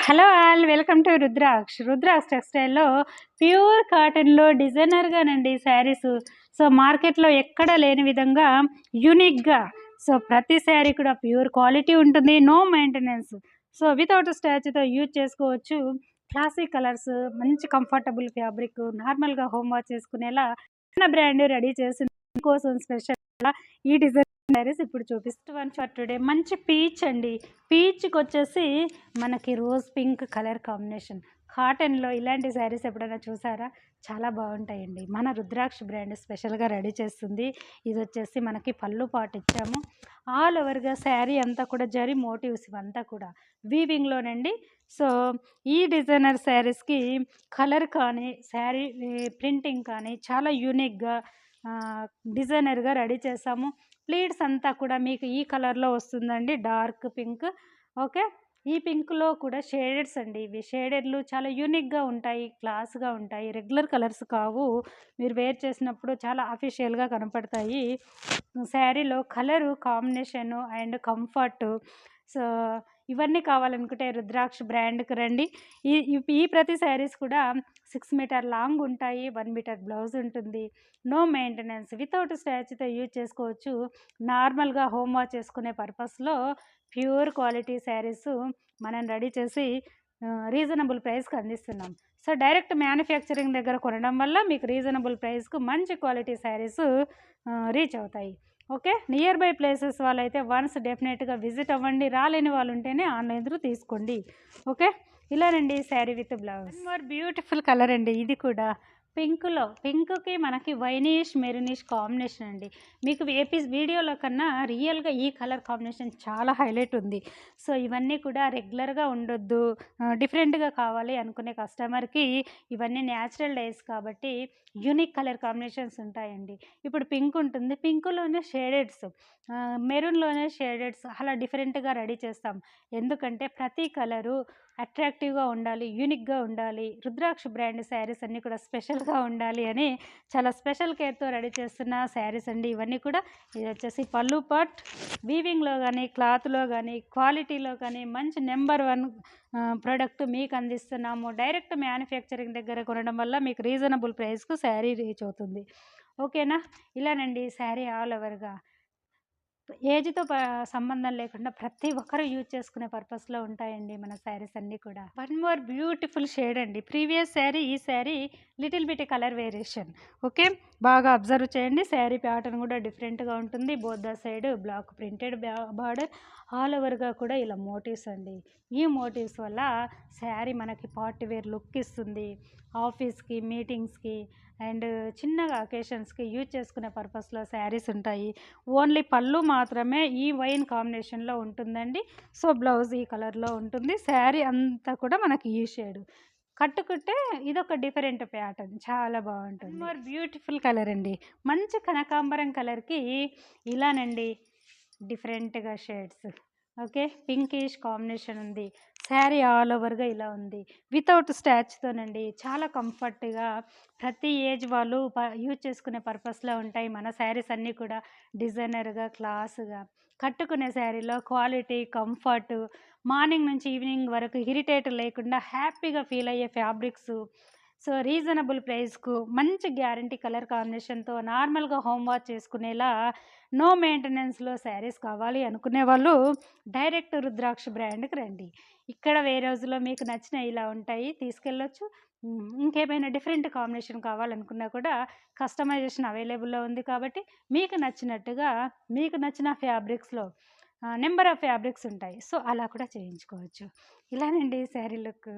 Hello all welcome to Rudraksha టెక్స్టైల్లో pure కాటన్లో డిజైనర్గానండి శారీస్. సో మార్కెట్లో ఎక్కడ లేని విధంగా యూనిక్గా, సో ప్రతి శారీ కూడా ప్యూర్ క్వాలిటీ ఉంటుంది, నో మెయింటెనెన్స్. సో వితౌట్ స్టాచ్తో యూజ్ చేసుకోవచ్చు. క్లాసిక్ కలర్స్, మంచి కంఫర్టబుల్ ఫ్యాబ్రిక్, నార్మల్గా హోమ్ వాష్ చేసుకునేలా చిన్న బ్రాండ్ రెడీ చేసింది కోసం స్పెషల్ ఈ డిజైన్ శారీస్ ఇప్పుడు చూపిస్తాను ఫర్ టుడే. మంచి పీచ్ అండి. పీచ్కి వచ్చేసి మనకి రోజ్ పింక్ కలర్ కాంబినేషన్. కాటన్లో ఇలాంటి శారీస్ ఎప్పుడైనా చూసారా? చాలా బాగుంటాయండి. మన రుద్రాక్ష బ్రాండ్ స్పెషల్గా రెడీ చేస్తుంది. ఇది వచ్చేసి మనకి పళ్ళు పాటు ఇచ్చాము. ఆల్ ఓవర్గా శారీ అంతా కూడా జరీ మోటివ్స్ ఇవంతా కూడా వీవింగ్లోనండి. సో ఈ డిజైనర్ శారీస్కి కలర్ కానీ శారీ ప్రింటింగ్ కానీ చాలా యూనిక్గా డిజైనర్గా రెడీ చేసాము. ప్లీట్స్ అంతా కూడా మీకు ఈ కలర్లో వస్తుందండి, డార్క్ పింక్. ఓకే, ఈ పింక్లో కూడా షేడెడ్స్ అండి. ఇవి షేడెడ్లు చాలా యూనిక్గా ఉంటాయి, క్లాస్గా ఉంటాయి, రెగ్యులర్ కలర్స్ కావు. మీరు వేర్ చేసినప్పుడు చాలా అఫీషియల్గా కనపడతాయి. శారీలో colour combination and comfort. So ఇవన్నీ కావాలనుకుంటే రుద్రాక్ష బ్రాండ్కి రండి. ఈ ఈ ప్రతి శారీస్ కూడా 6 మీటర్ లాంగ్ ఉంటాయి, 1 మీటర్ బ్లౌజ్ ఉంటుంది, నో మెయింటెనెన్స్, వితౌట్ స్టాచ్తో యూజ్ చేసుకోవచ్చు. నార్మల్గా హోమ్ వాష్ చేసుకునే పర్పస్లో ప్యూర్ క్వాలిటీ శారీస్ మనం రెడీ చేసి రీజనబుల్ ప్రైస్కి అందిస్తున్నాం. సో డైరెక్ట్ మ్యానుఫ్యాక్చరింగ్ దగ్గర కొనడం వల్ల మీకు రీజనబుల్ ప్రైస్కు మంచి క్వాలిటీ శారీస్ రీచ్ అవుతాయి. ఓకే, నియర్ బై ప్లేసెస్ వాళ్ళైతే వన్స్ డెఫినెట్గా విజిట్ అవ్వండి. రాలేని వాళ్ళు ఉంటేనే ఆన్లైన్ త్రూ తీసుకోండి. ఓకే, ఇలానండి sari with blouse. More beautiful colour అండి. ఇది కూడా పింక్కి మనకి వైనిష్ మెరూనిష్ కాంబినేషన్ అండి. మీకు వీడియోలో కన్నా రియల్గా ఈ కలర్ కాంబినేషన్ చాలా హైలైట్ ఉంది. సో ఇవన్నీ కూడా రెగ్యులర్గా ఉండొద్దు, డిఫరెంట్గా కావాలి అనుకునే కస్టమర్కి ఇవన్నీ న్యాచురల్ డేస్ కాబట్టి యూనిక్ కలర్ కాంబినేషన్స్ ఉంటాయండి. ఇప్పుడు పింక్ ఉంటుంది, పింక్లోనే షేడెడ్స్, మెరూన్లోనే షేడెడ్స్, అలా డిఫరెంట్గా రెడీ చేస్తాం. ఎందుకంటే ప్రతి కలరు అట్రాక్టివ్గా ఉండాలి, యూనిక్గా ఉండాలి. రుద్రాక్ష బ్రాండ్ శారీస్ అన్నీ కూడా స్పెషల్గా ఉండాలి అని చాలా స్పెషల్ కేర్తో రెడీ చేస్తున్న శారీస్ అండి ఇవన్నీ కూడా. ఇది వచ్చేసి పళ్ళు పాట్, వీవింగ్లో కానీ, క్లాత్లో కానీ, క్వాలిటీలో కానీ మంచి నెంబర్ 1 ప్రోడక్ట్ మీకు అందిస్తున్నాము. డైరెక్ట్ మ్యానుఫ్యాక్చరింగ్ దగ్గర కొనడం వల్ల మీకు రీజనబుల్ ప్రైస్కు శారీ రీచ్ అవుతుంది. ఓకేనా, ఇలానండి శారీ ఆల్ ఓవర్గా ఏజ్తో సంబంధం లేకుండా ప్రతి ఒక్కరు యూజ్ చేసుకునే పర్పస్లో ఉంటాయండి మన శారీస్ అన్నీ కూడా. వన్ మోర్ బ్యూటిఫుల్ షేడ్ అండి. ప్రీవియస్ శారీ, ఈ sari little bit colour variation. Okay, బాగా అబ్జర్వ్ చేయండి. శారీ ప్యాటర్న్ కూడా డిఫరెంట్గా ఉంటుంది. Both the side block printed border, all ఓవర్గా కూడా ఇలా మోటివ్స్ అండి. ఈ మోటివ్స్ వల్ల శారీ మనకి పార్టీ వేర్ లుక్ ఇస్తుంది. ఆఫీస్కి, మీటింగ్స్కి అండ్ చిన్నగా అకేషన్స్కి యూజ్ చేసుకునే పర్పస్లో శారీస్ ఉంటాయి. ఓన్లీ పళ్ళు మాత్రమే ఈ వైన్ కాంబినేషన్లో ఉంటుందండి. సో బ్లౌజ్ ఈ కలర్లో ఉంటుంది. శారీ అంతా కూడా మనకి ఈ షేడ్. కట్టుకుంటే ఇదొక డిఫరెంట్ ప్యాటర్న్, చాలా బాగుంటుంది. మోర్ బ్యూటిఫుల్ కలర్ అండి. మంచి కనకాంబరం కలర్కి ఇలానండి డిఫరెంట్గా షేడ్స్. ఓకే, పింకిష్ కాంబినేషన్ ఉంది. శారీ ఆల్ ఓవర్గా ఇలా ఉంది, వితౌట్ స్టాచ్తోనండి. చాలా కంఫర్ట్గా ప్రతి ఏజ్ వాళ్ళు యూజ్ చేసుకునే పర్పస్లో ఉంటాయి మన శారీస్ అన్నీ కూడా. డిజైనర్గా, క్లాస్గా కట్టుకునే శారీలో క్వాలిటీ, కంఫర్ట్, మార్నింగ్ నుంచి ఈవినింగ్ వరకు ఇరిటేట్ లేకుండా హ్యాపీగా ఫీల్ అయ్యే ఫ్యాబ్రిక్స్. సో రీజనబుల్ ప్రైస్కు మంచి గ్యారంటీ కలర్ కాంబినేషన్తో నార్మల్గా హోమ్ వాష్ చేసుకునేలా నో మెయింటెనెన్స్లో శారీస్ కావాలి అనుకునే వాళ్ళు డైరెక్ట్ రుద్రాక్ష బ్రాండ్కి రండి. ఇక్కడ వేరే రోజుల్లో మీకు నచ్చిన ఇలా ఉంటాయి, తీసుకెళ్ళొచ్చు. ఇంకేమైనా డిఫరెంట్ కాంబినేషన్ కావాలనుకున్నా కూడా కస్టమైజేషన్ అవైలబుల్లో ఉంది కాబట్టి మీకు నచ్చినట్టుగా, మీకు నచ్చిన ఫ్యాబ్రిక్స్లో నెంబర్ ఆఫ్ ఫ్యాబ్రిక్స్ ఉంటాయి. సో అలా కూడా చేయించుకోవచ్చు. ఇలానండి శారీ లుక్.